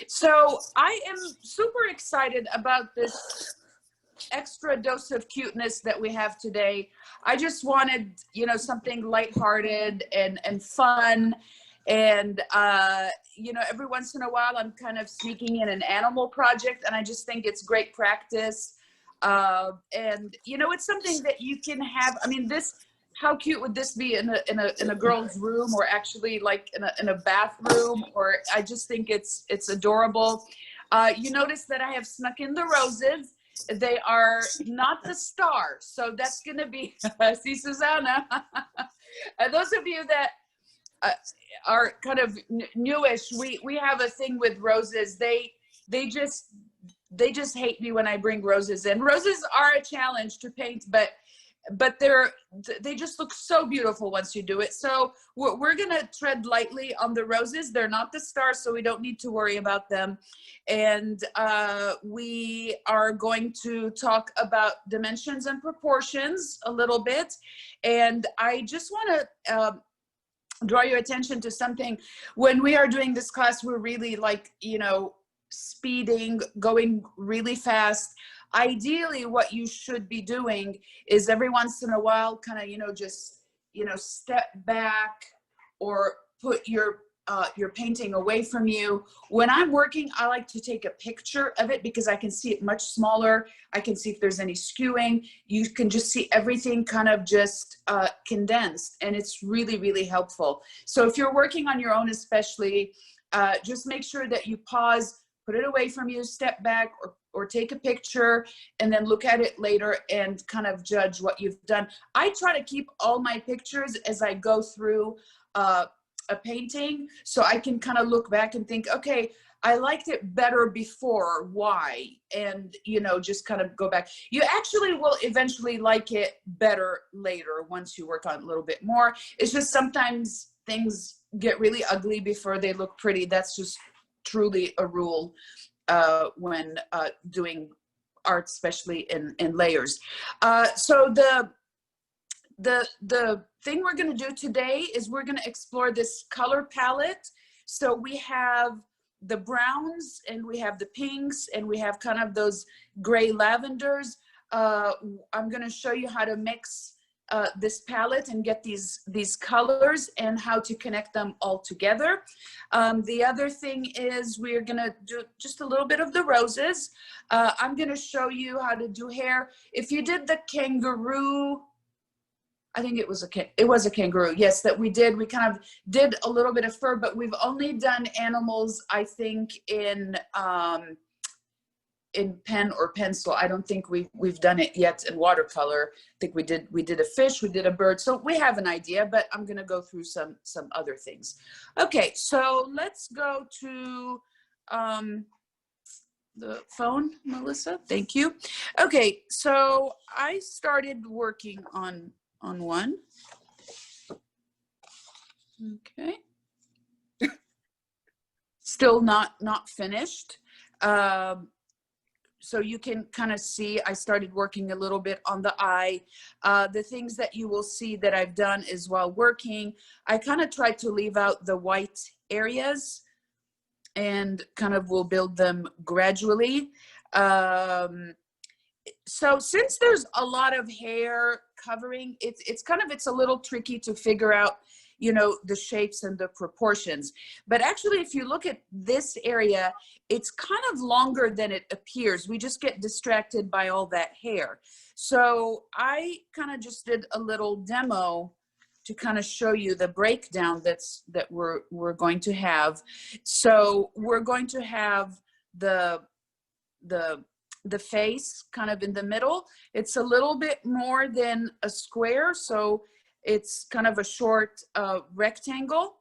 So I am super excited about this extra dose of cuteness that we have today. I just wanted, something lighthearted and fun. And, every once in a while, I'm kind of sneaking in an animal project, and I just think it's great practice. It's something that you can have. I mean, how cute would this be in a girl's room, or actually like in a bathroom? Or I just think it's adorable. You notice that I have snuck in the roses. They are not the star, so that's going to be see Susanna. Those of you that are kind of newish, we have a thing with roses. They just hate me when I bring roses in. Roses are a challenge to paint, but they just look so beautiful once you do it. So we're gonna tread lightly on the roses. They're not the stars, so we don't need to worry about them. And we are going to talk about dimensions and proportions a little bit. And I just want to draw your attention to something. When we are doing this class, we're really like, speeding, going really fast. Ideally, what you should be doing is every once in a while, kind of, just, step back or put your painting away from you. When I'm working, I like to take a picture of it because I can see it much smaller. I can see if there's any skewing. You can just see everything kind of just condensed, and it's really, really helpful. So if you're working on your own, especially, just make sure that you pause, put it away from you, step back, or take a picture, and then look at it later and kind of judge what you've done. I try to keep all my pictures as I go through a painting, so I can kind of look back and think, okay, I liked it better before, why? And, just kind of go back. You actually will eventually like it better later once you work on it a little bit more. It's just sometimes things get really ugly before they look pretty. That's just truly a rule when doing art, especially in layers. So the thing we're going to do today is we're going to explore this color palette. So we have the browns, and we have the pinks, and we have kind of those gray lavenders. I'm going to show you how to mix this palette and get these colors and how to connect them all together. The other thing is we're gonna do just a little bit of the roses. I'm gonna show you how to do hair. If you did the kangaroo, I think it was a kangaroo, yes, that we did. We kind of did a little bit of fur, but we've only done animals, I think, in pen or pencil. I don't think we've done it yet in watercolor. I think we did a fish, we did a bird, so we have an idea, but I'm gonna go through some other things. Okay, so let's go to the phone, Melissa, thank you. Okay, so I started working on one. Okay. Still not finished. So you can kind of see, I started working a little bit on the eye. The things that you will see that I've done is while working, I kind of tried to leave out the white areas and kind of will build them gradually. So since there's a lot of hair covering, it's a little tricky to figure out, the shapes and the proportions. But actually, if you look at this area, it's kind of longer than it appears. We just get distracted by all that hair. So I kind of just did a little demo to kind of show you the breakdown that we're going to have. So we're going to have the face kind of in the middle. It's a little bit more than a square, so it's kind of a short rectangle.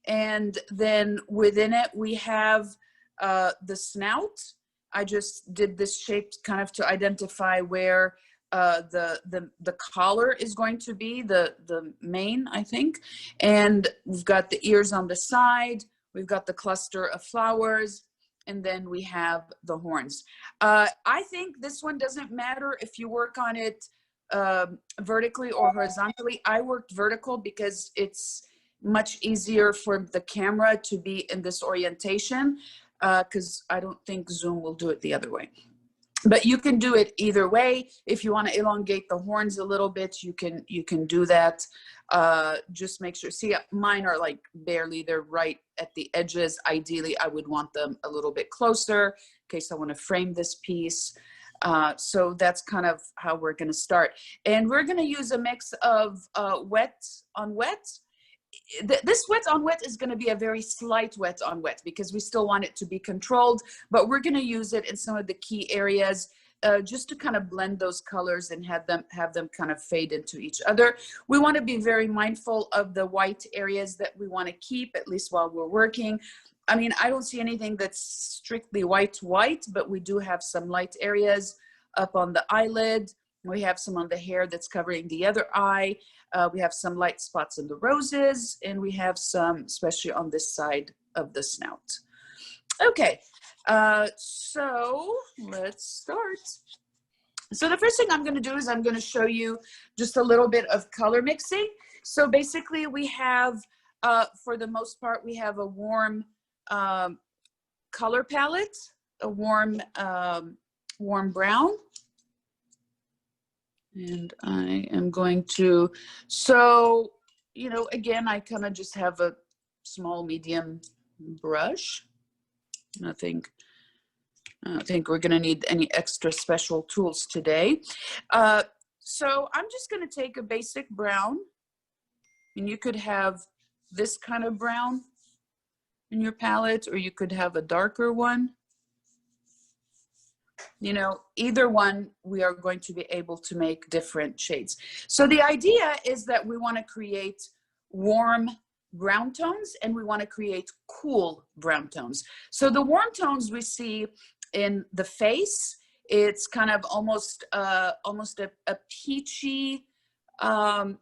And then within it, we have the snout. I just did this shape kind of to identify where the collar is going to be, the mane, I think. And we've got the ears on the side. We've got the cluster of flowers. And then we have the horns. I think this one doesn't matter if you work on it vertically or horizontally. I worked vertical because it's much easier for the camera to be in this orientation. because I don't think Zoom will do it the other way. But you can do it either way. If you want to elongate the horns a little bit, you can do that. Just make sure, see, mine are like barely, they're right at the edges. Ideally, I would want them a little bit closer in case I want to frame this piece. So that's kind of how we're going to start. And we're going to use a mix of wet on wet. This wet on wet is going to be a very slight wet on wet because we still want it to be controlled, but we're going to use it in some of the key areas just to kind of blend those colors and have them kind of fade into each other. We want to be very mindful of the white areas that we want to keep, at least while we're working. I mean, I don't see anything that's strictly white, but we do have some light areas up on the eyelid. We have some on the hair that's covering the other eye. We have some light spots in the roses, and we have some, especially on this side of the snout. Okay, so let's start. So the first thing I'm going to do is I'm going to show you just a little bit of color mixing. So basically we have, for the most part, we have a warm color palette, a warm brown. And I am going to, so, you know, again, I kind of just have a small medium brush. I don't think we're going to need any extra special tools today. So I'm just going to take a basic brown, and you could have this kind of brown in your palette, or you could have a darker one. You know, either one, we are going to be able to make different shades. So the idea is that we want to create warm brown tones, and we want to create cool brown tones. So the warm tones we see in the face, it's kind of almost a peachy, a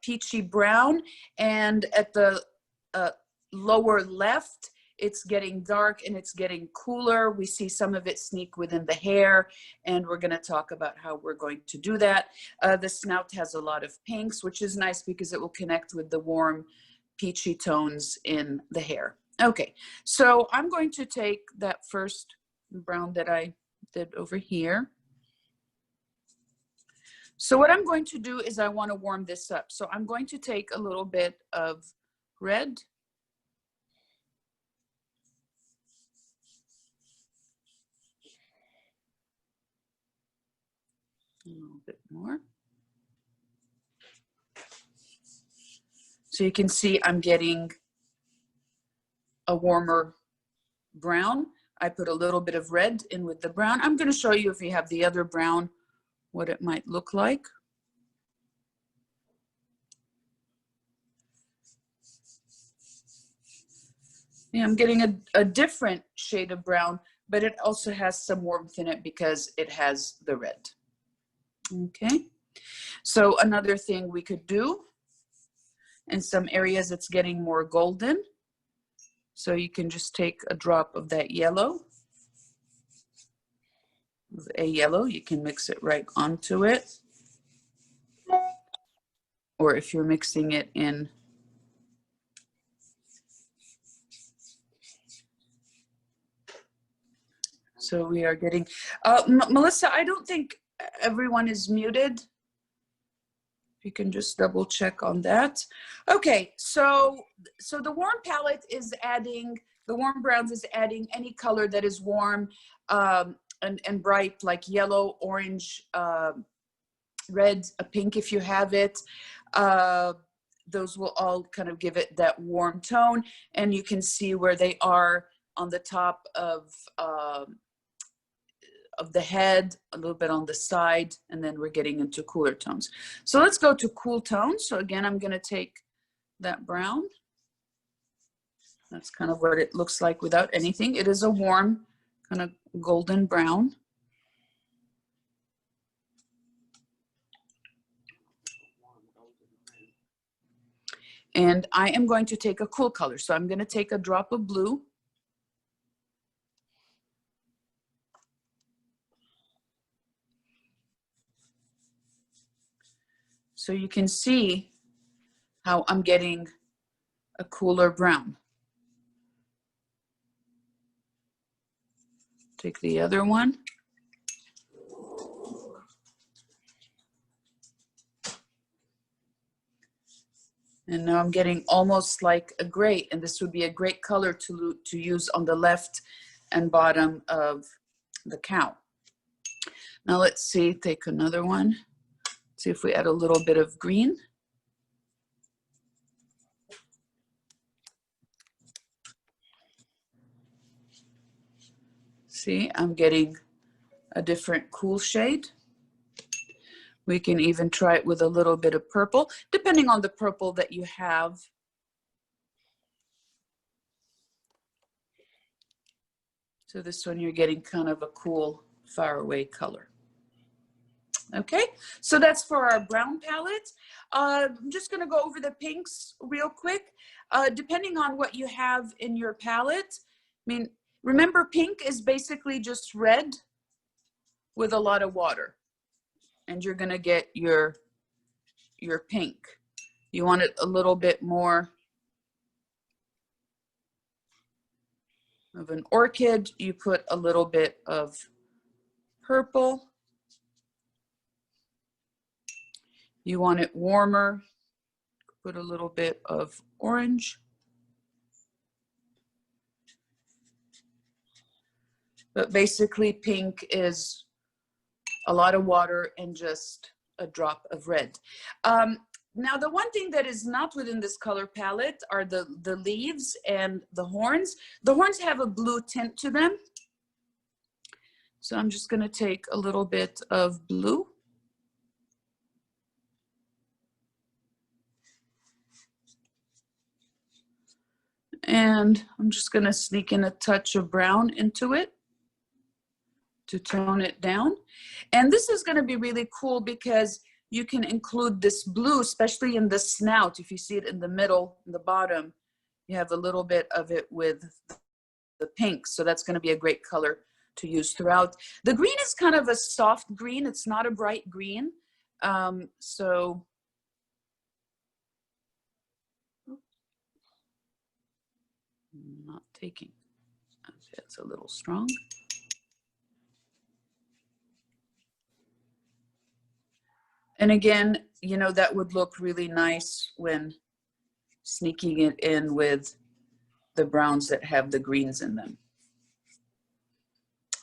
peachy brown, and at the lower left, it's getting dark and it's getting cooler. We see some of it sneak within the hair, and we're going to talk about how we're going to do that. The snout has a lot of pinks, which is nice because it will connect with the warm peachy tones in the hair. Okay, so I'm going to take that first brown that I did over here. So what I'm going to do is I want to warm this up. So I'm going to take a little bit of red. A little bit more. So you can see I'm getting a warmer brown. I put a little bit of red in with the brown. I'm going to show you, if you have the other brown, what it might look like. Yeah, I'm getting a different shade of brown, but it also has some warmth in it because it has the red. Okay, so another thing we could do, in some areas it's getting more golden, so you can just take a drop of that yellow. You can mix it right onto it, or if you're mixing it in so we are getting Melissa, I don't think everyone is muted. You can just double check on that. Okay, so the warm palette is adding, the warm browns is adding any color that is warm and bright, like yellow, orange, red, a pink if you have it. Those will all kind of give it that warm tone, and you can see where they are on the top of the head, a little bit on the side, and then we're getting into cooler tones. So let's go to cool tones. So again, I'm going to take that brown. That's kind of what it looks like without anything. It is a warm kind of golden brown. And I am going to take a cool color. So I'm going to take a drop of blue. So you can see how I'm getting a cooler brown. Take the other one. And now I'm getting almost like a gray, and this would be a great color to use on the left and bottom of the cow. Now let's see, take another one. See if we add a little bit of green. See, I'm getting a different cool shade. We can even try it with a little bit of purple, depending on the purple that you have. So this one, you're getting kind of a cool, faraway color. Okay, so that's for our brown palette. I'm just gonna go over the pinks real quick. Depending on what you have in your palette, I mean, remember pink is basically just red with a lot of water. And you're gonna get your pink. You want it a little bit more of an orchid, you put a little bit of purple. You want it warmer, put a little bit of orange. But basically pink is a lot of water and just a drop of red. Now the one thing that is not within this color palette are the leaves and the horns. The horns have a blue tint to them. So I'm just gonna take a little bit of blue. And I'm just gonna sneak in a touch of brown into it to tone it down. And this is gonna be really cool because you can include this blue, especially in the snout. If you see it in the middle, in the bottom, you have a little bit of it with the pink. So that's gonna be a great color to use throughout. The green is kind of a soft green. It's not a bright green. So not taking, okay, it's a little strong. And again, you know, that would look really nice when sneaking it in with the browns that have the greens in them.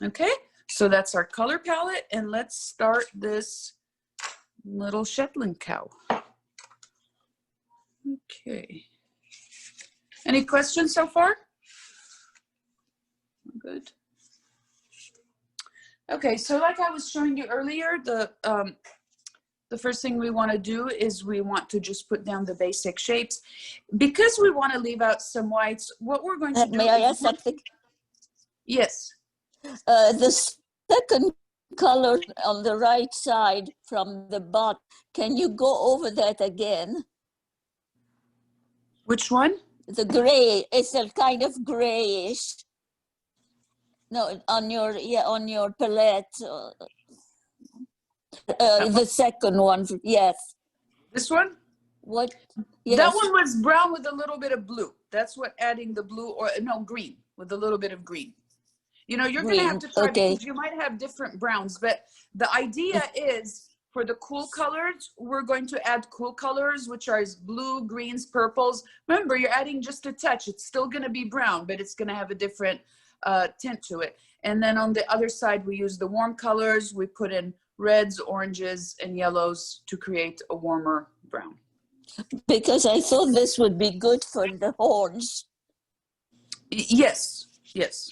Okay, so that's our color palette, and let's start this little Shetland cow. Okay. Any questions so far? Good. Okay, so like I was showing you earlier, the first thing we want to do is we want to just put down the basic shapes. Because we want to leave out some whites, what we're going to do May I ask something? Yes. The second color on the right side from the bottom, can you go over that again? Which one? The gray, it's a kind of grayish. No, on your, yeah, on your palette. The second one, yes. This one? What? Yes. That one was brown with a little bit of blue. That's what adding the blue, or no, green with a little bit of green. You know, you're going to have to try, okay, because you might have different browns, but the idea is for the cool colors, we're going to add cool colors, which are blue, greens, purples. Remember, you're adding just a touch. It's still going to be brown, but it's going to have a different tint to it. And then on the other side, we use the warm colors. We put in reds, oranges, and yellows to create a warmer brown. Because I thought this would be good for the horns. Yes, yes,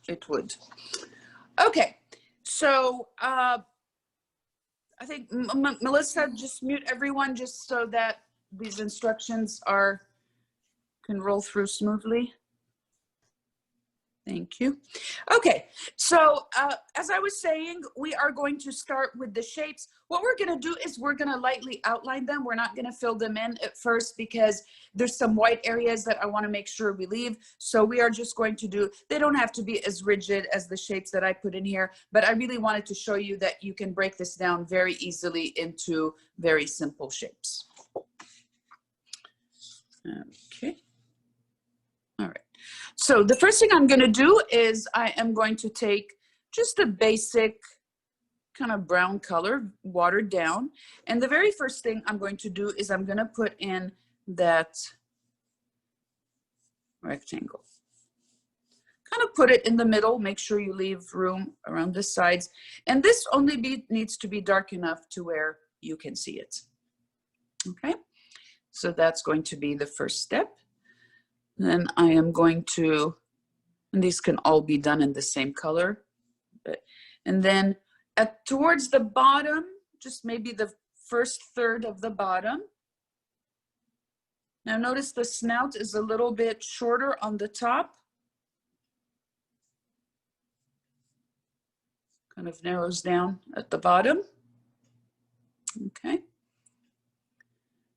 it would. Okay, so I think Melissa, just mute everyone just so that these instructions can roll through smoothly. Thank you. Okay, so as I was saying, we are going to start with the shapes. What we're going to do is we're going to lightly outline them. We're not going to fill them in at first because there's some white areas that I want to make sure we leave. So we are just going to do, they don't have to be as rigid as the shapes that I put in here, but I really wanted to show you that you can break this down very easily into very simple shapes. Okay. All right. So the first thing I'm going to do is I am going to take just a basic kind of brown color, watered down. And the very first thing I'm going to do is I'm going to put in that rectangle. Kind of put it in the middle, make sure you leave room around the sides. And this only needs to be dark enough to where you can see it. Okay, so that's going to be the first step. Then I am going to, and these can all be done in the same color. And then towards the bottom, just maybe the first third of the bottom. Now notice the snout is a little bit shorter on the top. Kind of narrows down at the bottom. Okay.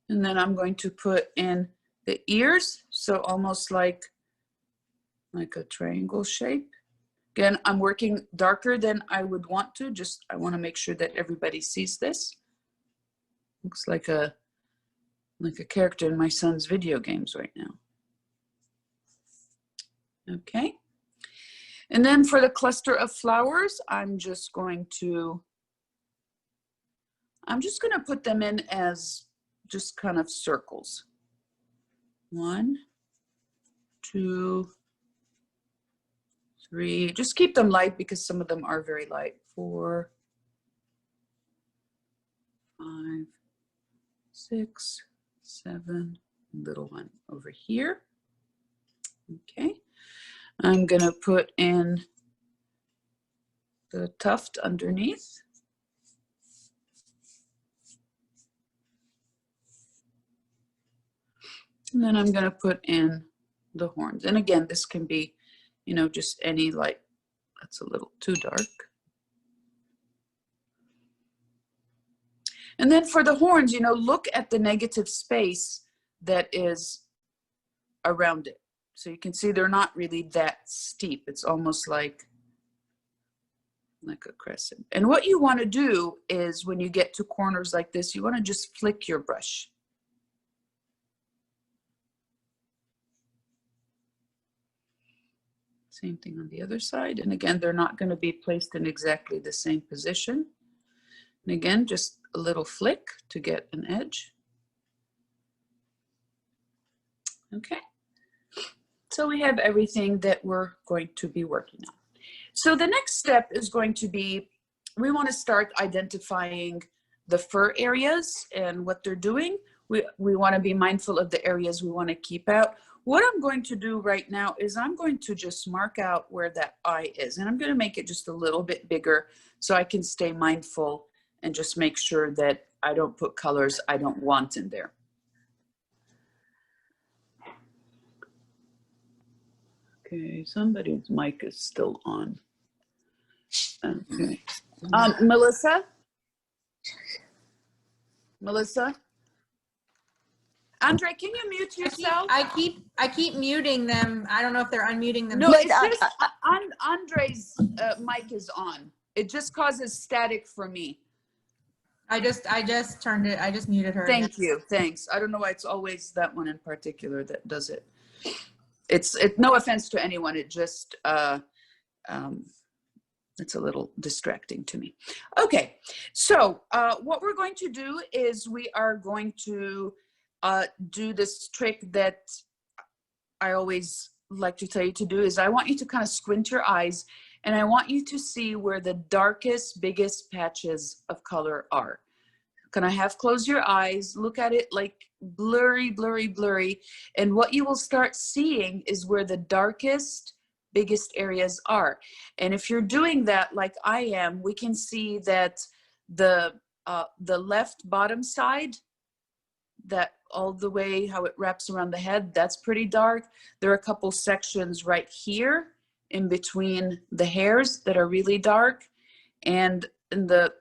And then I'm going to put in the ears, so almost like a triangle shape. Again, I'm working darker than I would want to, just I want to make sure that everybody sees this. Looks like a character in my son's video games right now. Okay. And then for the cluster of flowers, I'm just going to put them in as just kind of circles. 1, 2, 3. Just keep them light because some of them are very light. 4, 5, 6, 7. Little one over here. Okay. I'm going to put in the tuft underneath. And then I'm going to put in the horns. And again, this can be, you know, just any light. That's a little too dark. And then for the horns, you know, look at the negative space that is around it. So you can see they're not really that steep. It's almost like a crescent. And what you want to do is when you get to corners like this, you want to just flick your brush. Same thing on the other side. And again, they're not going to be placed in exactly the same position. And again, just a little flick to get an edge. Okay. So we have everything that we're going to be working on. So the next step is going to be, we want to start identifying the fur areas and what they're doing. We want to be mindful of the areas we want to keep out. What I'm going to do right now is I'm going to just mark out where that eye is. And I'm going to make it just a little bit bigger so I can stay mindful and just make sure that I don't put colors I don't want in there. Okay, somebody's mic is still on. Okay. Melissa? Melissa? Andre, can you mute yourself? I keep muting them. I don't know if they're unmuting them. No, it's just Andre's mic is on. It just causes static for me. I just turned it. I just muted her. Thank you. Thanks. I don't know why it's always that one in particular that does it. It's no offense to anyone. It just it's a little distracting to me. Okay, so what we're going to do is we are going to do this trick that I always like to tell you to do. Is I want you to kind of squint your eyes and I want you to see where the darkest, biggest patches of color are. Can I have close your eyes, look at it like blurry, blurry, blurry. And what you will start seeing is where the darkest, biggest areas are. And if you're doing that like I am, we can see that the left bottom side, that all the way how it wraps around the head, that's pretty dark. There are a couple sections right here in between the hairs that are really dark, and in the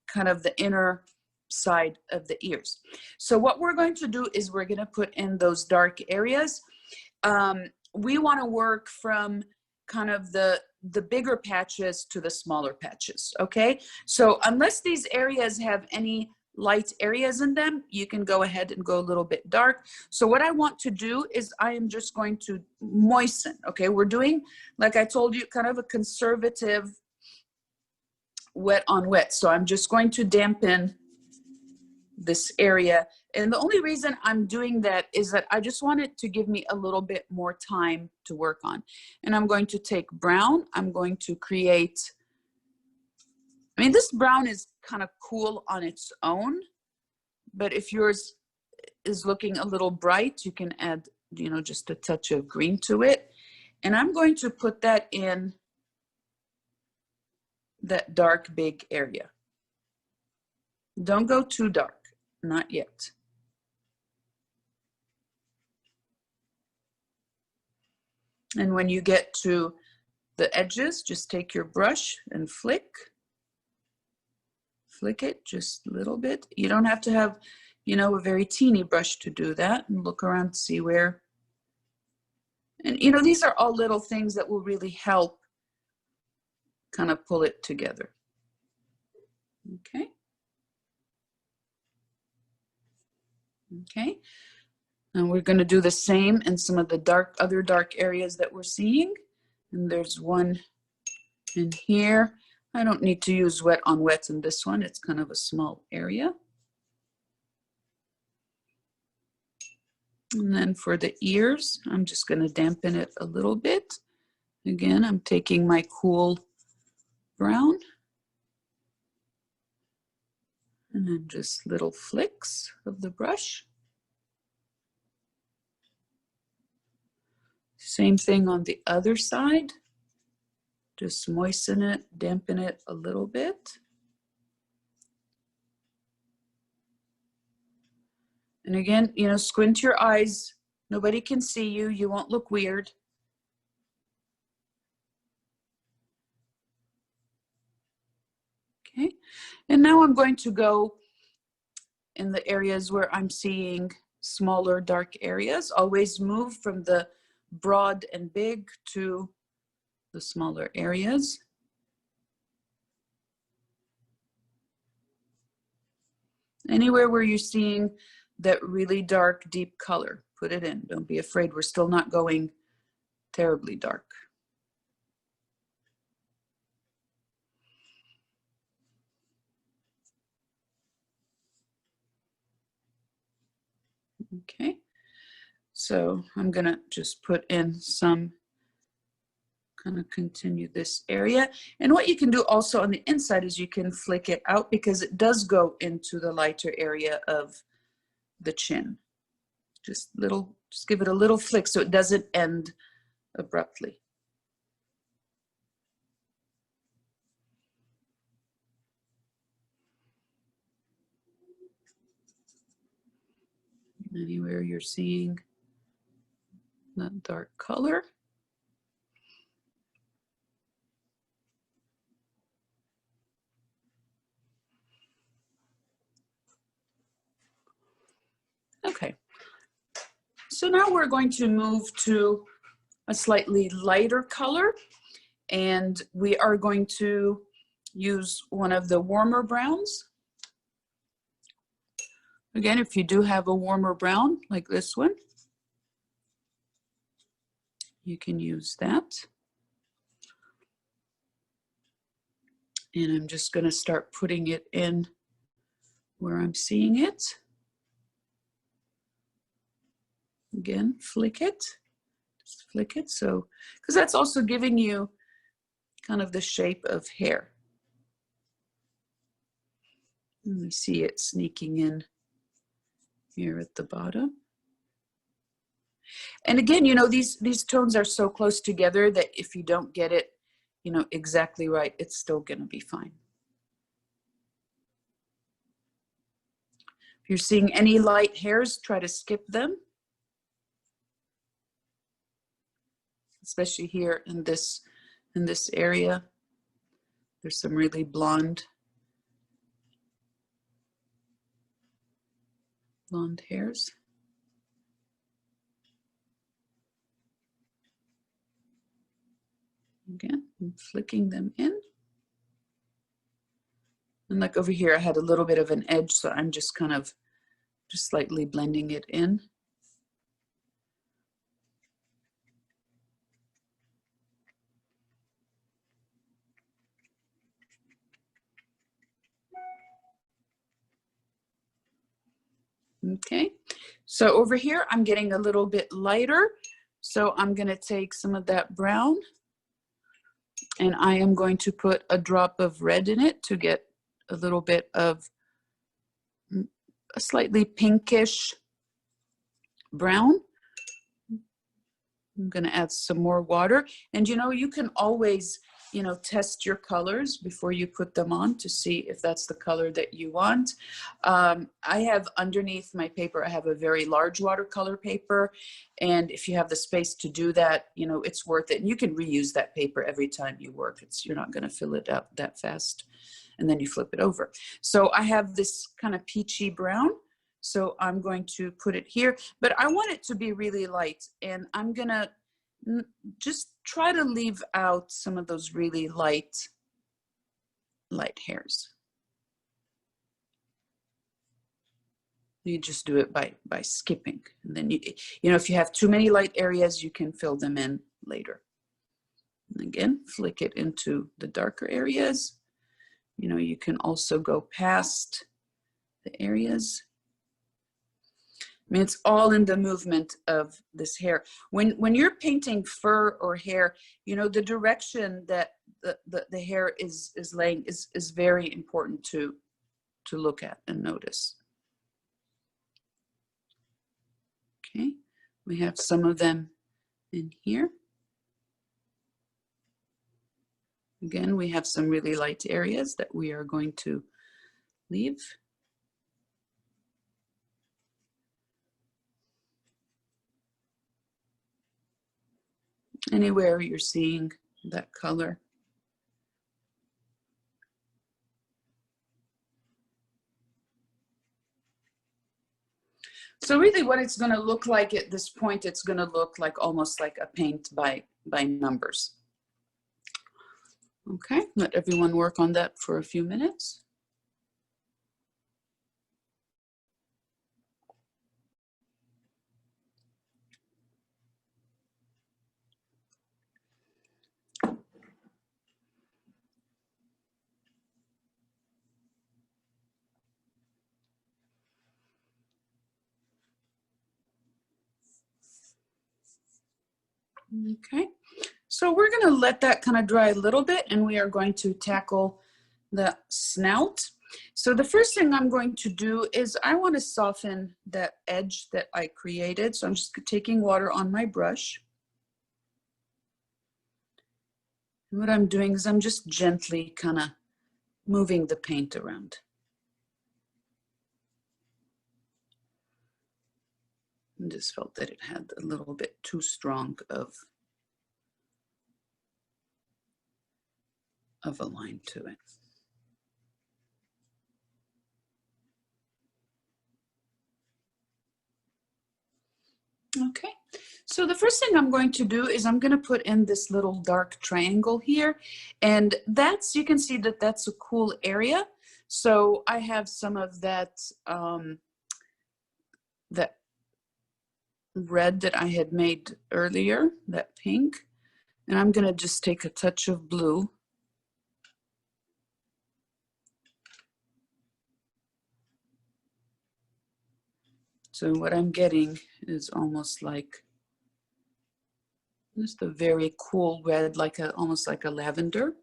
kind of the inner side of the ears. So what we're going to do is we're going to put in those dark areas. We want to work from kind of the bigger patches to the smaller patches. Okay, so unless these areas have any light areas in them, you can go ahead and go a little bit dark. So what I want to do is I am just going to moisten. Okay, we're doing, like I told you, kind of a conservative wet on wet. So I'm just going to dampen this area. And the only reason I'm doing that is that I just want it to give me a little bit more time to work on. And I'm going to take brown. I'm going to create, I mean, this brown is kind of cool on its own, but if yours is looking a little bright, you can add, you know, just a touch of green to it. And I'm going to put that in that dark big area. Don't go too dark, not yet. And when you get to the edges, just take your brush and flick it just a little bit. You don't have to have, you know, a very teeny brush to do that, and look around to see where. And, you know, these are all little things that will really help kind of pull it together. Okay. Okay. And we're going to do the same in some of the other dark areas that we're seeing. And there's one in here. I don't need to use wet on wet in this one. It's kind of a small area. And then for the ears, I'm just going to dampen it a little bit. Again, I'm taking my cool brown. And then just little flicks of the brush. Same thing on the other side. Just moisten it, dampen it a little bit. And again, you know, squint your eyes. Nobody can see you. You won't look weird. Okay. And now I'm going to go in the areas where I'm seeing smaller dark areas. Always move from the broad and big to the smaller areas. Anywhere where you're seeing that really dark, deep color, put it in. Don't be afraid. We're still not going terribly dark. Okay. So I'm gonna just put in some, kind of continue this area. And what you can do also on the inside is you can flick it out, because it does go into the lighter area of the chin. Just give it a little flick so it doesn't end abruptly. Anywhere you're seeing that dark color. Okay, so now we're going to move to a slightly lighter color, and we are going to use one of the warmer browns. Again, if you do have a warmer brown like this one, you can use that. And I'm just going to start putting it in where I'm seeing it. Again, flick it, just flick it. So, because that's also giving you kind of the shape of hair. And we see it sneaking in here at the bottom. And again, you know, these tones are so close together that if you don't get it, you know, exactly right, it's still going to be fine. If you're seeing any light hairs, try to skip them. Especially here in this area. There's some really blonde hairs. Again, I'm flicking them in. And like over here, I had a little bit of an edge, so I'm just kind of just slightly blending it in. Okay, so over here, I'm getting a little bit lighter. So I'm gonna take some of that brown and I am going to put a drop of red in it to get a little bit of a slightly pinkish brown. I'm gonna add some more water. And you know, you can always, you know, test your colors before you put them on to see if that's the color that you want. I have underneath my paper, I have a very large watercolor paper. And if you have the space to do that, you know, it's worth it. And you can reuse that paper every time you work. You're not gonna fill it up that fast. And then you flip it over. So I have this kind of peachy brown. So I'm going to put it here, but I want it to be really light, and I'm gonna just try to leave out some of those really light hairs. You just do it by skipping. And then you know, if you have too many light areas, you can fill them in later. And again, flick it into the darker areas. You know, you can also go past the areas. I mean, it's all in the movement of this hair. When you're painting fur or hair, you know, the direction that the hair is laying is very important to look at and notice. Okay, we have some of them in here. Again, we have some really light areas that we are going to leave. Anywhere you're seeing that color. So really what it's going to look like at this point, it's going to look like almost like a paint by numbers. Okay, let everyone work on that for a few minutes. Okay, so we're going to let that kind of dry a little bit, and we are going to tackle the snout. So the first thing I'm going to do is I want to soften that edge that I created. So I'm just taking water on my brush. And what I'm doing is I'm just gently kind of moving the paint around. I just felt that it had a little bit too strong of a line to it. Okay, so the first thing I'm going to do is I'm going to put in this little dark triangle here, and that's, you can see that that's a cool area. So I have some of that that red that I had made earlier, that pink, and I'm going to just take a touch of blue. So what I'm getting is almost like just a very cool red, like almost like a lavender.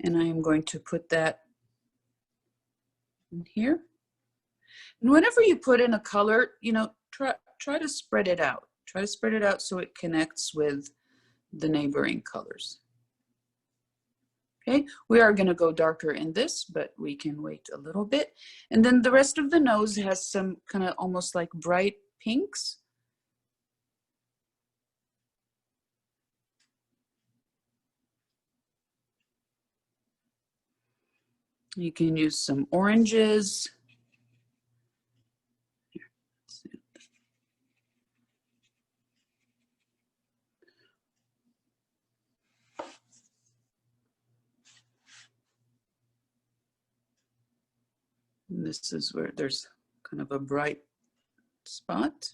And I am going to put that in here. And whenever you put in a color, you know, try to spread it out. Try to spread it out so it connects with the neighboring colors. Okay, we are going to go darker in this, but we can wait a little bit. And then the rest of the nose has some kind of almost like bright pinks. You can use some oranges. Here, let's see. And this is where there's kind of a bright spot.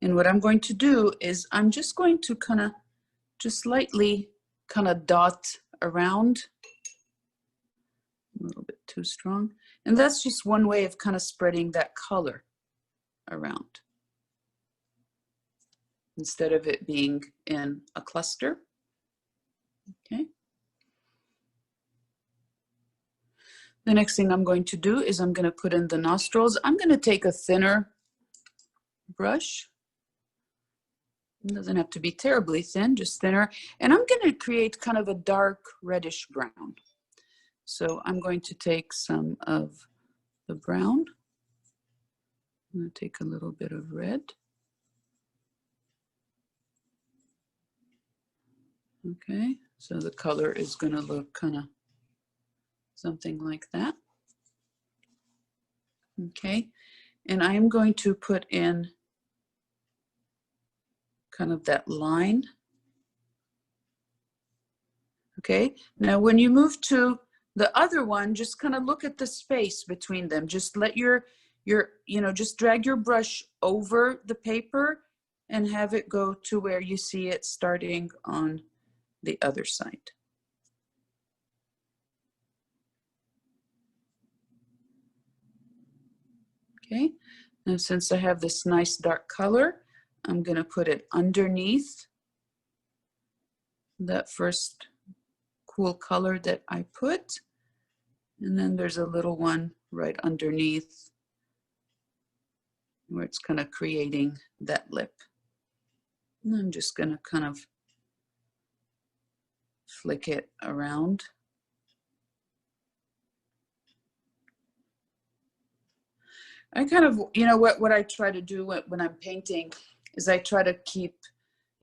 And what I'm going to do is I'm just going to kind of just lightly kind of dot around. A little bit too strong. And that's just one way of kind of spreading that color. around instead of it being in a cluster. Okay. The next thing I'm going to do is I'm going to put in the nostrils. I'm going to take a thinner brush. It doesn't have to be terribly thin, just thinner. And I'm going to create kind of a dark reddish brown. So I'm going to take some of the brown. I'm going to take a little bit of red. Okay, so the color is going to look kind of something like that. Okay, and I am going to put in kind of that line. Okay, now when you move to the other one, just kind of look at the space between them. Just let your just drag your brush over the paper and have it go to where you see it starting on the other side. Okay, and since I have this nice dark color, I'm going to put it underneath that first cool color that I put. And then there's a little one right underneath where it's kind of creating that lip. And I'm just going to kind of flick it around. I kind of, what I try to do when I'm painting is I try to keep,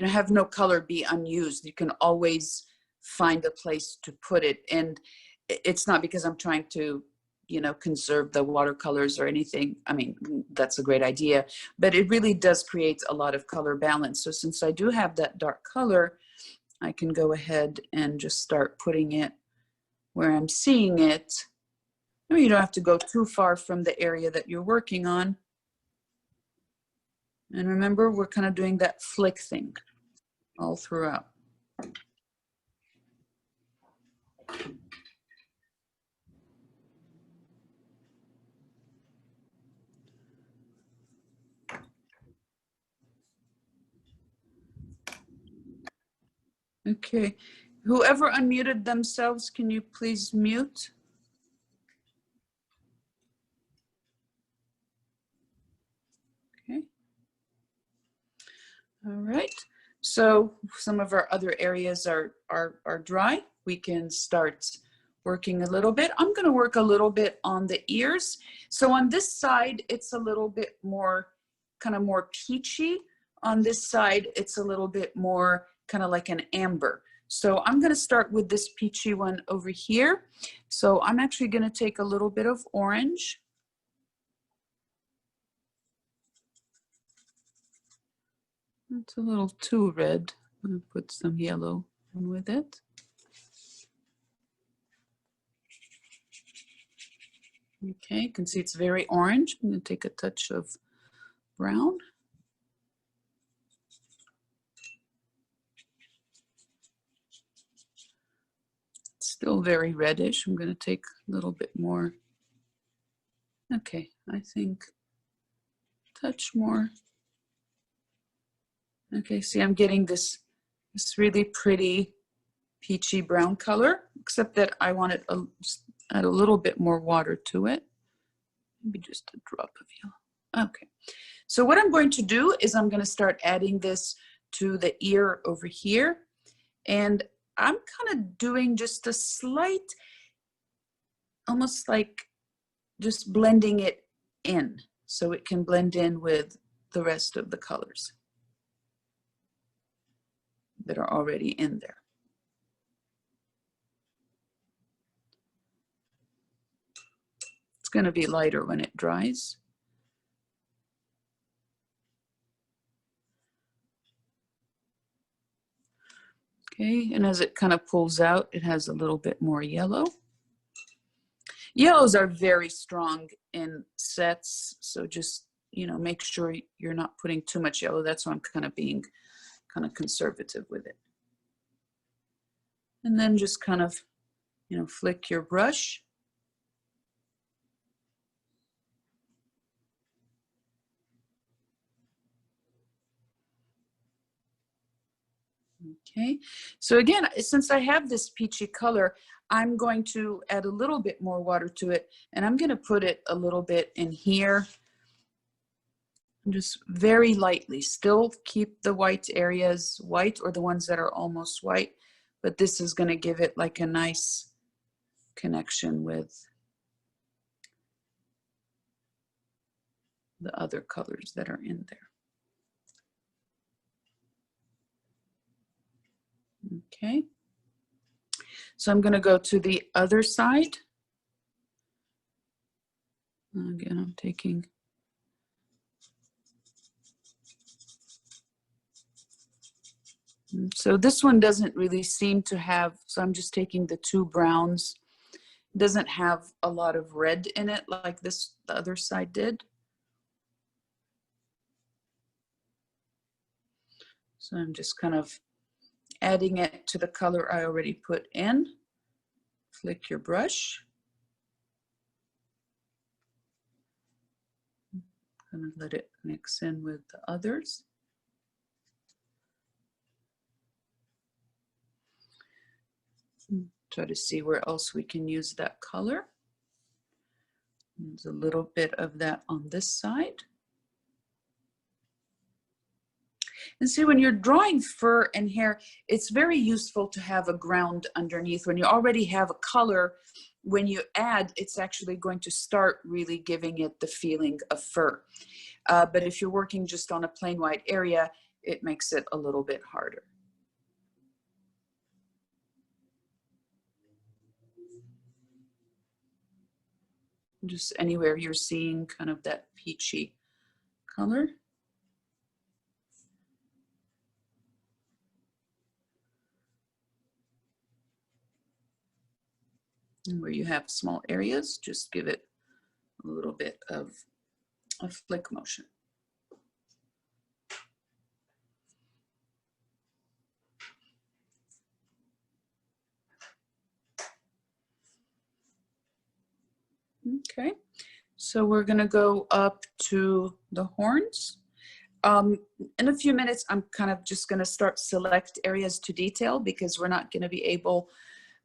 have no color be unused. You can always find a place to put it. And it's not because I'm trying to, conserve the watercolors or anything. I mean, that's a great idea, but it really does create a lot of color balance. So since I do have that dark color, I can go ahead and just start putting it where I'm seeing it. I mean, you don't have to go too far from the area that you're working on. And remember, we're kind of doing that flick thing all throughout. Okay, whoever unmuted themselves, can you please mute? Okay. All right, so some of our other areas are dry. We can start working a little bit. I'm gonna work a little bit on the ears. So on this side, it's a little bit more, kind of more peachy. On this side, it's a little bit more kind of like an amber. So I'm gonna start with this peachy one over here. So I'm actually gonna take a little bit of orange. It's a little too red. I'm gonna put some yellow in with it. Okay, you can see it's very orange. I'm gonna take a touch of brown. It's still very reddish. I'm gonna take a little bit more. Okay, I think touch more. Okay, see, I'm getting this really pretty peachy brown color, except that I want it add a little bit more water to it. Maybe just a drop of yellow. Okay, so what I'm going to do is I'm going to start adding this to the ear over here. And I'm kind of doing just a slight, almost like just blending it in so it can blend in with the rest of the colors that are already in there. It's going to be lighter when it dries. Okay, and as it kind of pulls out, it has a little bit more yellow. Yellows are very strong in sets, so just, make sure you're not putting too much yellow. That's why I'm kind of being kind of conservative with it. And then just kind of, flick your brush. Okay, so again, since I have this peachy color, I'm going to add a little bit more water to it, and I'm going to put it a little bit in here. Just very lightly. Still keep the white areas white, or the ones that are almost white, but this is going to give it like a nice connection with the other colors that are in there. Okay, so I'm going to go to the other side. Again, I'm taking so this one doesn't really seem to have, so I'm just taking the two browns. It doesn't have a lot of red in it like this, the other side did. So I'm just kind of adding it to the color I already put in. Flick your brush. Kind of let it mix in with the others. Try to see where else we can use that color. There's a little bit of that on this side. And see, when you're drawing fur and hair, it's very useful to have a ground underneath. When you already have a color, when you add, it's actually going to start really giving it the feeling of fur. But if you're working just on a plain white area, it makes it a little bit harder. Just anywhere you're seeing kind of that peachy color. And where you have small areas, just give it a little bit of a flick motion. Okay, so we're gonna go up to the horns. In a few minutes, I'm kind of just gonna start select areas to detail because we're not gonna be able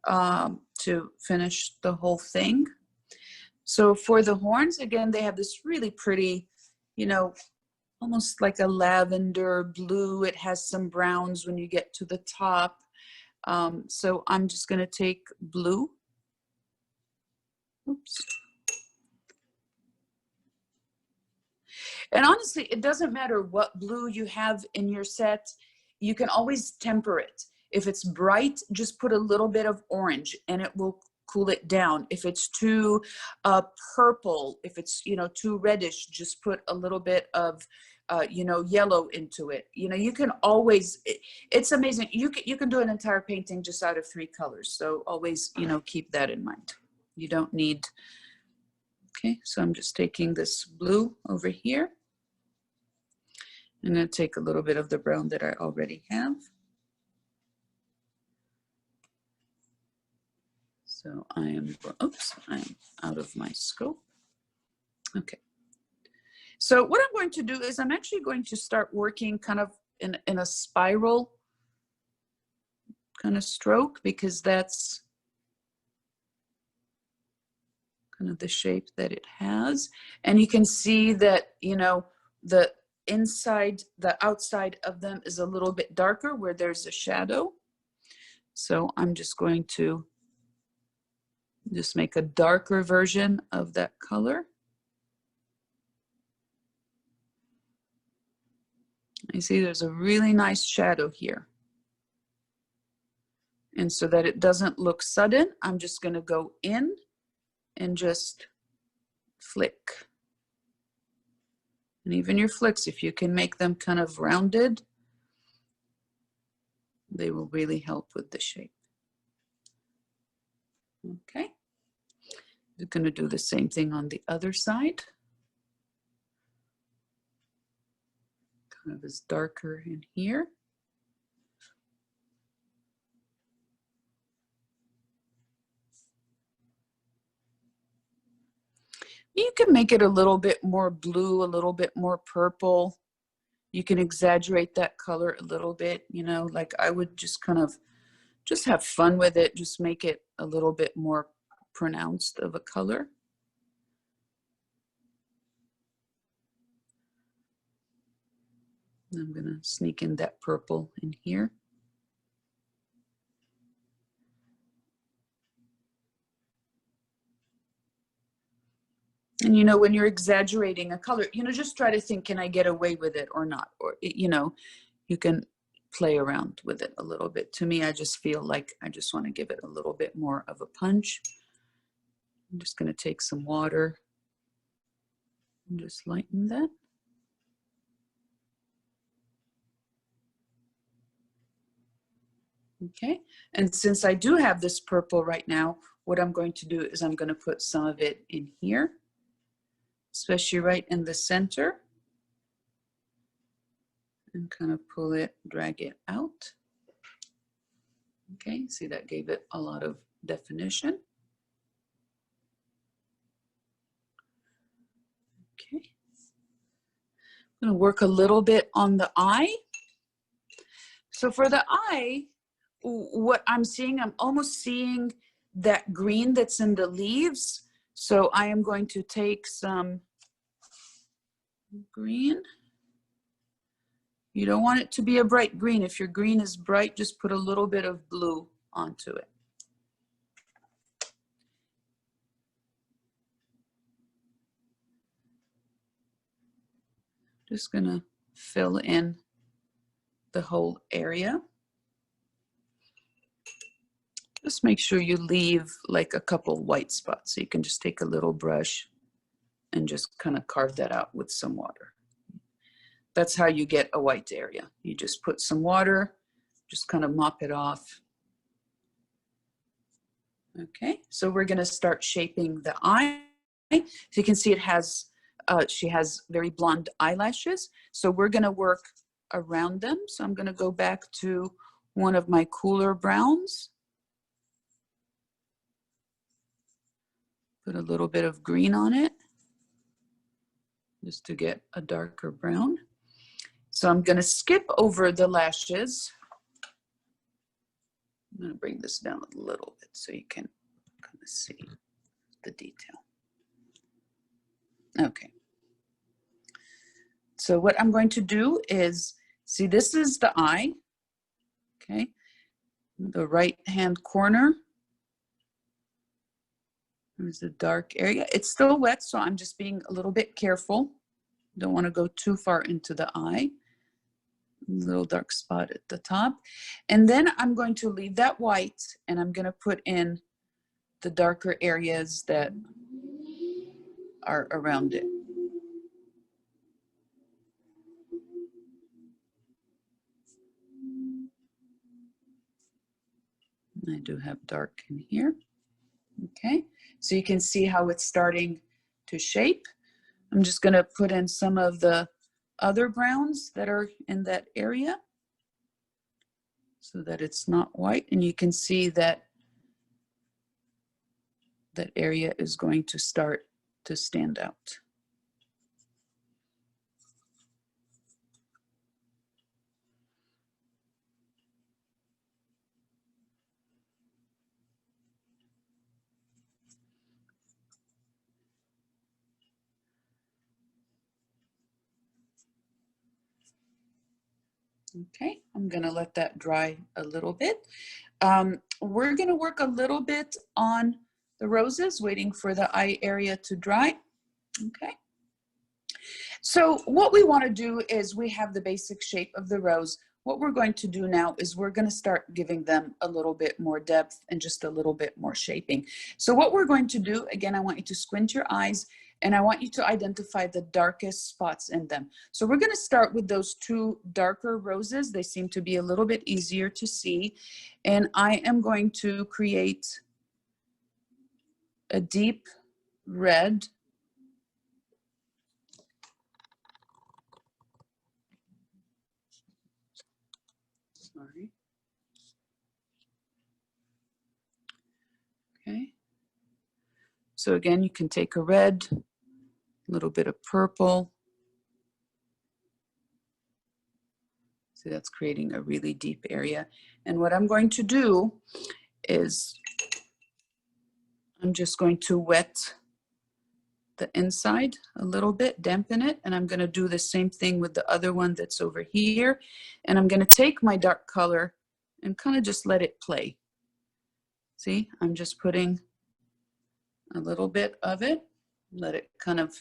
to finish the whole thing. So for the horns, again, they have this really pretty, you know, almost like a lavender blue. It has some browns when you get to the top. So I'm just gonna take blue. Oops. And honestly, it doesn't matter what blue you have in your set. You can always temper it. If it's bright, just put a little bit of orange and it will cool it down. If it's too purple, if it's, you know, too reddish, just put a little bit of, you know, yellow into it. You know, you can always, it's amazing. You can do an entire painting just out of 3 colors. So always, you know, keep that in mind. You don't need, okay, so I'm just taking this blue over here. I'm going to take a little bit of the brown that I already have. So I am, oops, I'm out of my scope. Okay. So what I'm going to do is I'm actually going to start working kind of in a spiral kind of stroke, because that's kind of the shape that it has. And you can see that, you know, the inside, the outside of them is a little bit darker where there's a shadow. So I'm just going to just make a darker version of that color. You see there's a really nice shadow here. And so that it doesn't look sudden, I'm just going to go in and just flick. And even your flicks, if you can make them kind of rounded, they will really help with the shape. Okay. We're going to do the same thing on the other side. Kind of is darker in here. You can make it a little bit more blue, a little bit more purple. You can exaggerate that color a little bit, you know, like I would just kind of just have fun with it, just make it a little bit more pronounced of a color. I'm gonna sneak in that purple in here. And you know, when you're exaggerating a color, you know, just try to think, can I get away with it or not? Or, you know, you can play around with it a little bit. To me, I just feel like I just want to give it a little bit more of a punch. I'm just going to take some water and just lighten that. Okay, and since I do have this purple right now, what I'm going to do is I'm going to put some of it in here, especially right in the center, and kind of pull it, drag it out. Okay, see, that gave it a lot of definition. Okay, I'm going to work a little bit on the eye. So for the eye, what I'm seeing, I'm almost seeing that green that's in the leaves. So I am going to take some green. You don't want it to be a bright green. If your green is bright, just put a little bit of blue onto it. Just gonna fill in the whole area. Just make sure you leave like a couple white spots. So you can just take a little brush and just kind of carve that out with some water. That's how you get a white area. You just put some water, just kind of mop it off. Okay, so we're gonna start shaping the eye. So you can see it has, she has very blonde eyelashes. So we're gonna work around them. So I'm gonna go back to one of my cooler browns. Put a little bit of green on it, just to get a darker brown. So I'm gonna skip over the lashes. I'm gonna bring this down a little bit so you can kind of see the detail. Okay. So what I'm going to do is, see, this is the eye, okay? The right-hand corner. There's the dark area. It's still wet, so I'm just being a little bit careful. Don't want to go too far into the eye. Little dark spot at the top. And then I'm going to leave that white and I'm going to put in the darker areas that are around it. I do have dark in here. Okay, so you can see how it's starting to shape. I'm just going to put in some of the other browns that are in that area so that it's not white, and you can see that that area is going to start to stand out. Okay, I'm gonna let that dry a little bit. We're gonna work a little bit on the roses, waiting for the eye area to dry. Okay. So what we wanna do is we have the basic shape of the rose. What we're going to do now is we're gonna start giving them a little bit more depth and just a little bit more shaping. So what we're going to do, again, I want you to squint your eyes and I want you to identify the darkest spots in them. So we're gonna start with those two darker roses. They seem to be a little bit easier to see. And I am going to create a deep red. Sorry. Okay. So again, you can take a red, a little bit of purple, So that's creating a really deep area. And what I'm going to do is I'm just going to wet the inside a little bit, dampen it, and I'm going to do the same thing with the other one that's over here. And I'm going to take my dark color and kind of just let it play. See, I'm just putting a little bit of it, let it kind of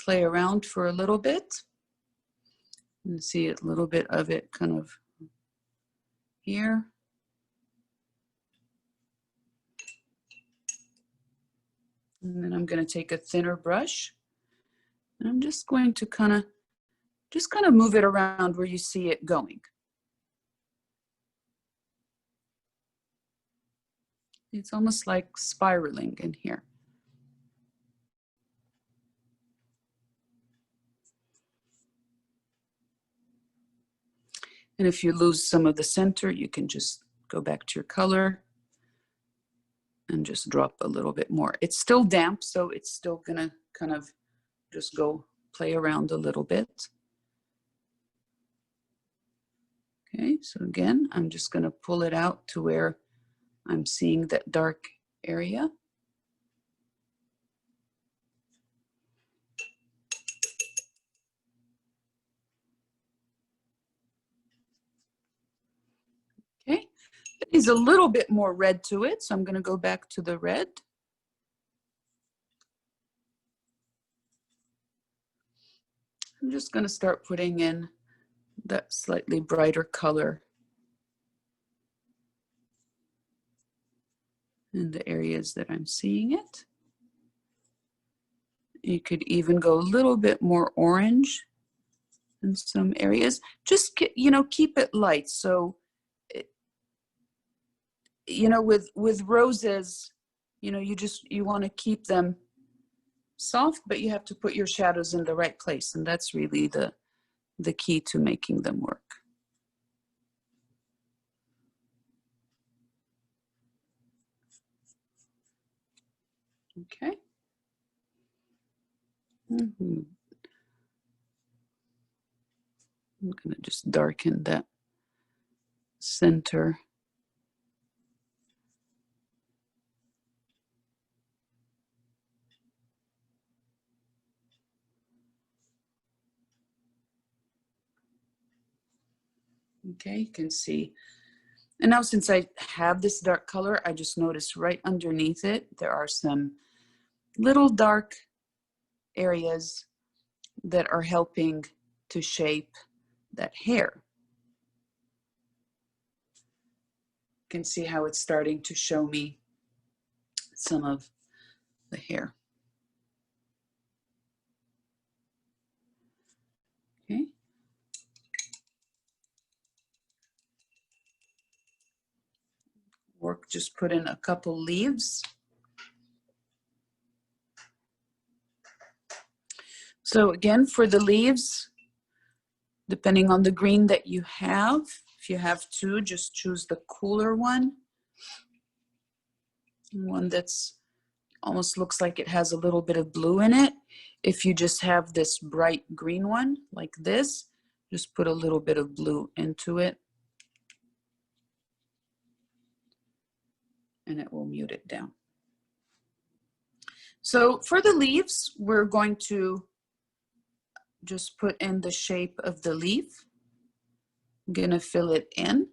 play around for a little bit. And see a little bit of it kind of here. And then I'm going to take a thinner brush. And I'm just going to kind of move it around where you see it going. It's almost like spiraling in here. And if you lose some of the center, you can just go back to your color and just drop a little bit more. It's still damp, so it's still gonna kind of just go play around a little bit. Okay, so again, I'm just gonna pull it out to where I'm seeing that dark area. Okay, it needs a little bit more red to it, so I'm gonna go back to the red. I'm just gonna start putting in that slightly brighter color in the areas that I'm seeing it. You could even go a little bit more orange in some areas. Just get, keep it light. So, with roses, you want to keep them soft, but you have to put your shadows in the right place. And that's really the key to making them work. Okay. I'm going to just darken that center. Okay, you can see. And now since I have this dark color, I just noticed right underneath it, there are some little dark areas that are helping to shape that hair. You can see how it's starting to show me some of the hair. Okay. Just put in a couple leaves. So again, for the leaves, depending on the green that you have, if you have two, just choose the cooler one. One that's almost looks like it has a little bit of blue in it. If you just have this bright green one like this, just put a little bit of blue into it. And it will mute it down. So for the leaves, we're going to just put in the shape of the leaf. I'm gonna fill it in.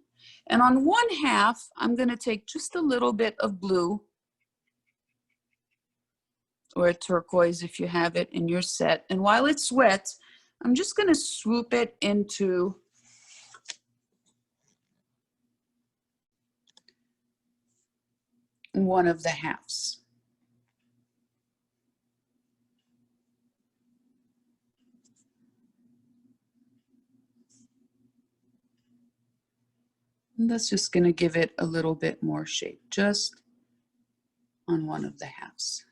And on one half, I'm gonna take just a little bit of blue or a turquoise if you have it in your set. And while it's wet, I'm just gonna swoop it into one of the halves. And that's just going to give it a little bit more shape, just on one of the halves.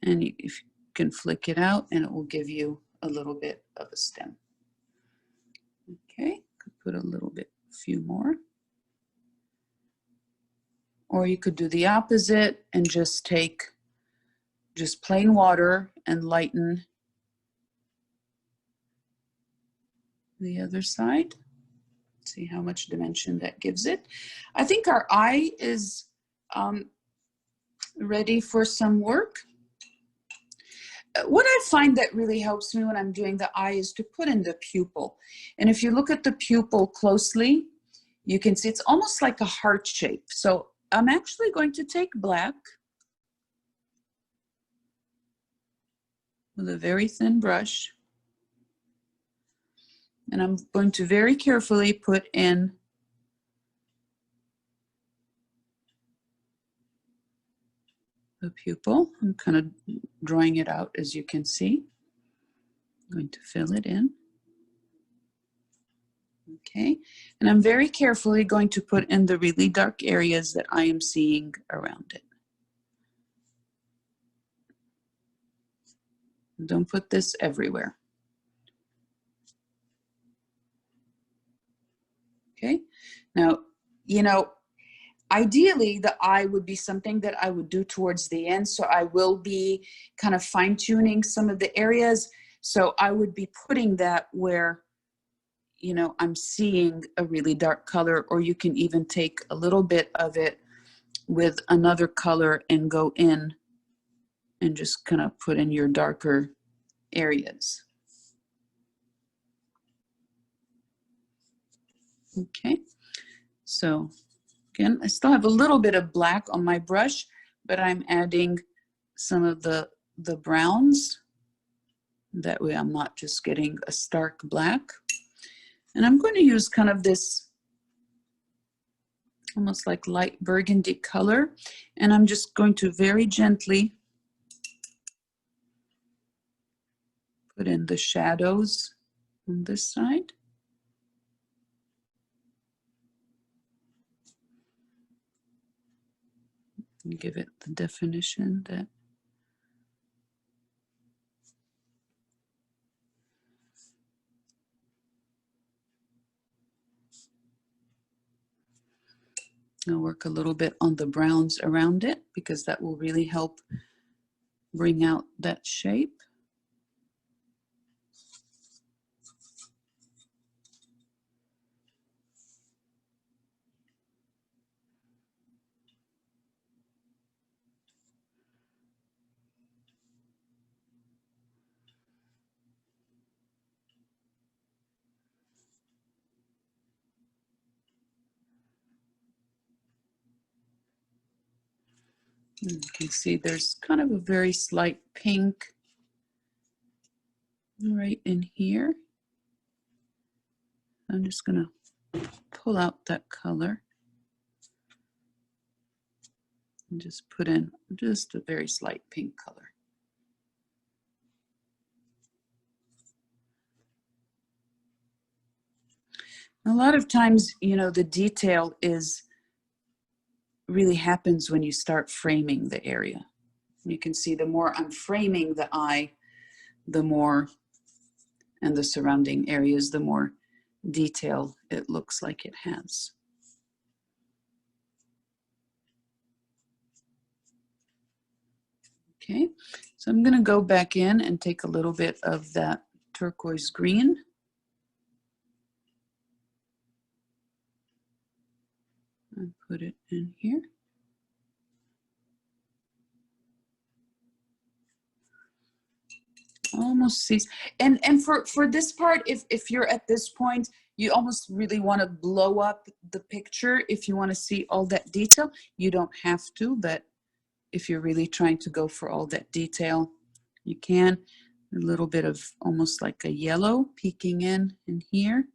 And if you can flick it out, and it will give you a little bit of a stem. Okay, could put a little bit, a few more. Or you could do the opposite and just take just plain water and lighten the other side. See how much dimension that gives it. I think our eye is ready for some work. What I find that really helps me when I'm doing the eye is to put in the pupil. And if you look at the pupil closely, you can see it's almost like a heart shape. So I'm actually going to take black with a very thin brush. And I'm going to very carefully put in the pupil. I'm kind of drawing it out, as you can see. I'm going to fill it in. Okay, and I'm very carefully going to put in the really dark areas that I am seeing around it. Don't put this everywhere. Okay, now, you know, ideally the eye would be something that I would do towards the end, so I will be kind of fine-tuning some of the areas. So I would be putting that where, you know, I'm seeing a really dark color, or you can even take a little bit of it with another color and go in and just kind of put in your darker areas. Okay, so again, I still have a little bit of black on my brush, but I'm adding some of the browns. That way I'm not just getting a stark black. And I'm going to use kind of this almost like light burgundy color. And I'm just going to very gently put in the shadows on this side. And give it the definition that I'll work a little bit on the browns around it, because that will really help bring out that shape. You can see there's kind of a very slight pink right in here. I'm just going to pull out that color and just put in just a very slight pink color. A lot of times, you know, the detail really happens when you start framing the area. You can see the more I'm framing the eye, the more, and the surrounding areas, the more detail it looks like it has. Okay, so I'm going to go back in and take a little bit of that turquoise green. And put it in here. Almost sees, and for this part, if you're at this point, you almost really want to blow up the picture if you want to see all that detail. You don't have to, but if you're really trying to go for all that detail, you can. A little bit of almost like a yellow peeking in here.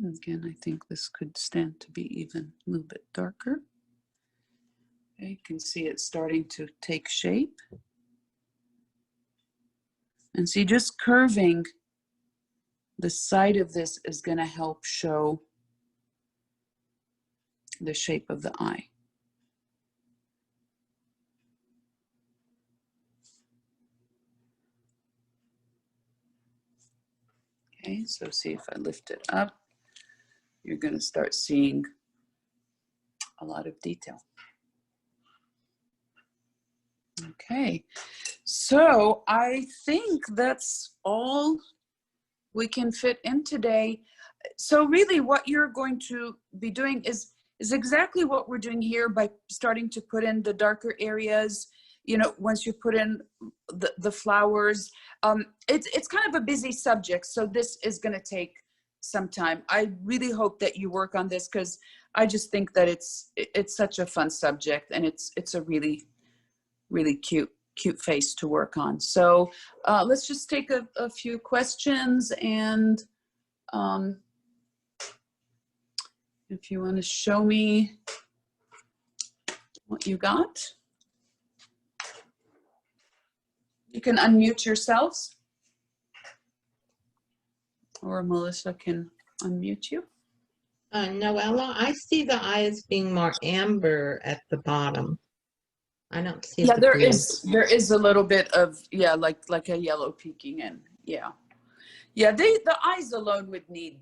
Again, I think this could stand to be even a little bit darker. Okay, you can see it starting to take shape. And see, just curving the side of this is going to help show the shape of the eye. Okay, so see if I lift it up, you're going to start seeing a lot of detail. Okay, so I think that's all we can fit in today. So really what you're going to be doing is exactly what we're doing here by starting to put in the darker areas. You know, once you put in the flowers, it's kind of a busy subject, so this is going to take some time. I really hope that you work on this because I just think that it's such a fun subject, and it's a really cute face to work on. So let's just take a few questions, and if you want to show me what you got. You can unmute yourselves, or Melissa can unmute you. Noella, I see the eyes being more amber at the bottom. I don't see Yeah, the there blue. is a little bit of, yeah, like a yellow peeking in. Yeah. Yeah, the eyes alone would need,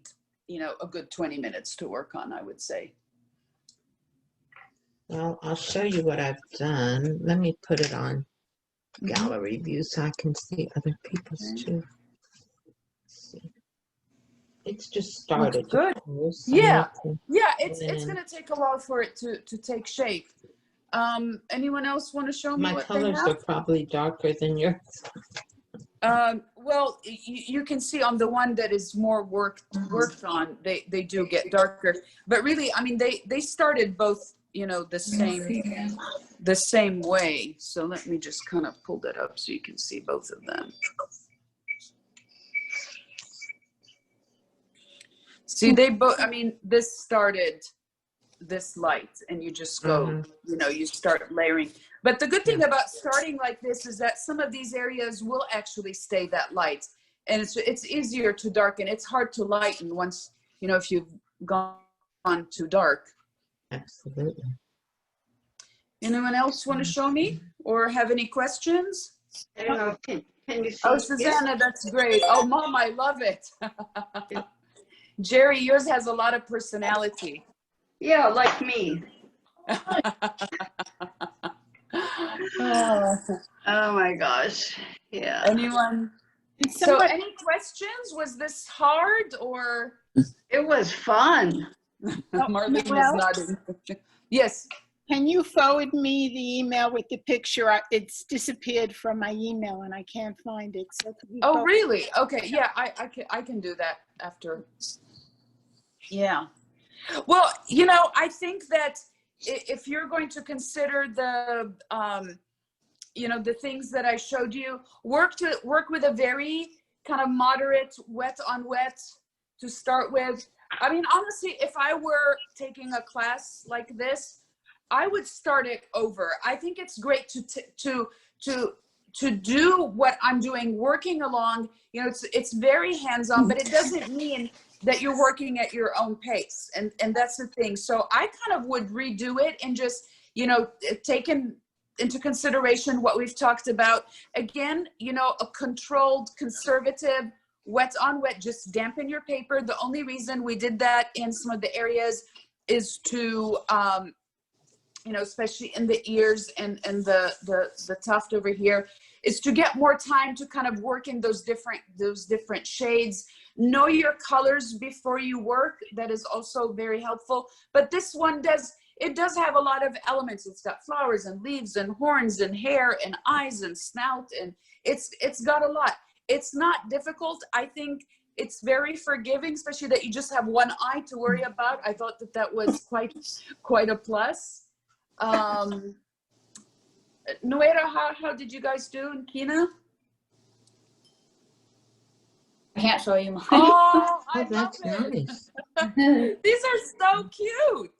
you know, a good 20 minutes to work on, I would say. Well, I'll show you what I've done. Let me put it on gallery view so I can see other people's too. Let's see. It's just started. Looks good. Yeah, yeah, it's gonna take a while for it to take shape. Anyone else want to show me My what they colors are have? probably darker than yours. Well, you can see on the one that is more worked on, they do get darker. But really, I mean, they started both, you know, the same way. So let me just kind of pull that up so you can see both of them. See, they both, I mean, this started this light, and you just go, you know, you start layering. But the good thing about starting like this is that some of these areas will actually stay that light, and it's easier to darken. It's hard to lighten once, you know, if you've gone too dark. Absolutely. Anyone else want to show me or have any questions? I don't know. Can you see? Oh, Susanna, that's great. Oh, Mom, I love it. Jerry, yours has a lot of personality. Yeah, like me. Oh. Oh my gosh. Yeah. Anyone? So any questions? Was this hard or? It was fun. Marlene is Noelle? nodding. Yes. Can you forward me the email with the picture? It's disappeared from my email and I can't find it. So could you Oh, forward- really? Okay. Yeah, I can do that after. Yeah. Well, you know, I think that if you're going to consider the, you know, the things that I showed you, work with a very kind of moderate wet on wet to start with. I mean, honestly, if I were taking a class like this, I would start it over. I think it's great to do what I'm doing, working along. You know, it's very hands-on, but it doesn't mean that you're working at your own pace, and that's the thing. So I kind of would redo it and just, you know, taking into consideration what we've talked about. Again, you know, a controlled, conservative, wet on wet, just dampen your paper. The only reason we did that in some of the areas is to, you know, especially in the ears and the tuft over here, is to get more time to kind of work in those different shades. Know your colors before you work. That is also very helpful. But this one does have a lot of elements. It's got flowers and leaves and horns and hair and eyes and snout, and it's got a lot. It's not difficult. I think it's very forgiving, especially that you just have one eye to worry about. I thought that was quite a plus. Noera, how did you guys do? And Kina? I can't show you mine. Oh, I Oh, love that's it. nice. These are so cute.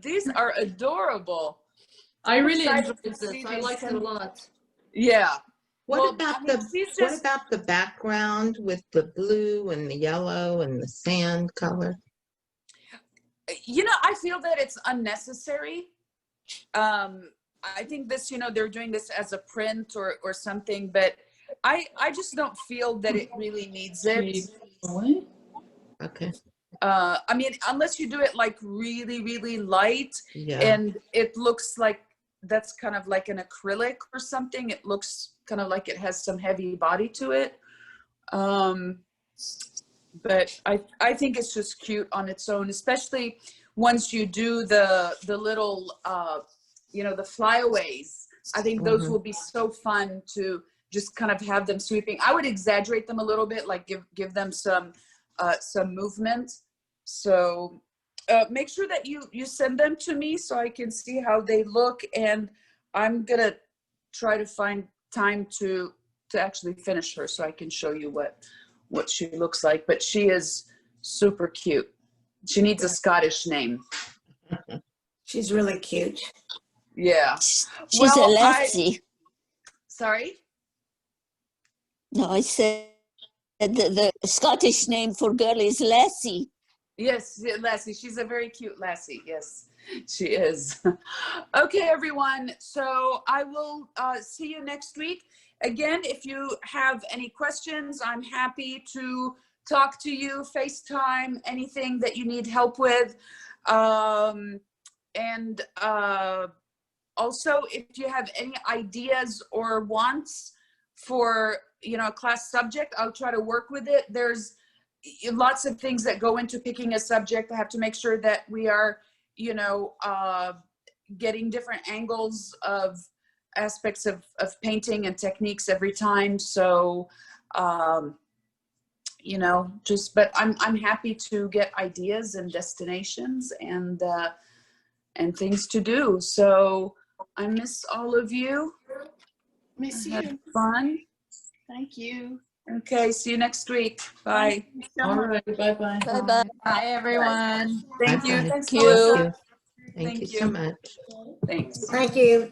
These are adorable. I really excited enjoyed to this. see I these liked it a come- lot. Yeah. What Well, about I mean, she's what just- about the background with the blue and the yellow and the sand color? You know, I feel that it's unnecessary. I think this, you know, they're doing this as a print or something, but I just don't feel that it really needs it. What? Okay. I mean, unless you do it like really, really light Yeah. and it looks like that's kind of like an acrylic or something. It looks kind of like it has some heavy body to it. But I think it's just cute on its own, especially once you do the little, you know, the flyaways. I think those will be so fun to just kind of have them sweeping. I would exaggerate them a little bit, like give them some movement. So make sure that you send them to me so I can see how they look, and I'm gonna try to find time to actually finish her so I can show you what she looks like. But she is super cute. She needs a Scottish name. She's really cute. Yeah. She's Well, a lassie. Sorry? No, I said the Scottish name for girl is lassie. Yes, Lassie. She's a very cute lassie. Yes, she is. Okay, everyone. So I will see you next week. Again, if you have any questions, I'm happy to talk to you, FaceTime, anything that you need help with. And also, if you have any ideas or wants for, you know, a class subject, I'll try to work with it. There's lots of things that go into picking a subject. I have to make sure that we are, you know, getting different angles of aspects of painting and techniques every time. So, you know, just, but I'm happy to get ideas and destinations and things to do. So I miss all of you. Miss I had you. fun. Thank you. Okay, see you next week. Bye. Thank you so All much. right, bye-bye. Bye-bye. Bye, everyone. Thank you. Bye-bye. Thanks, Thank you. Melissa. Thank you Thank so you. much. Thanks. Thank you.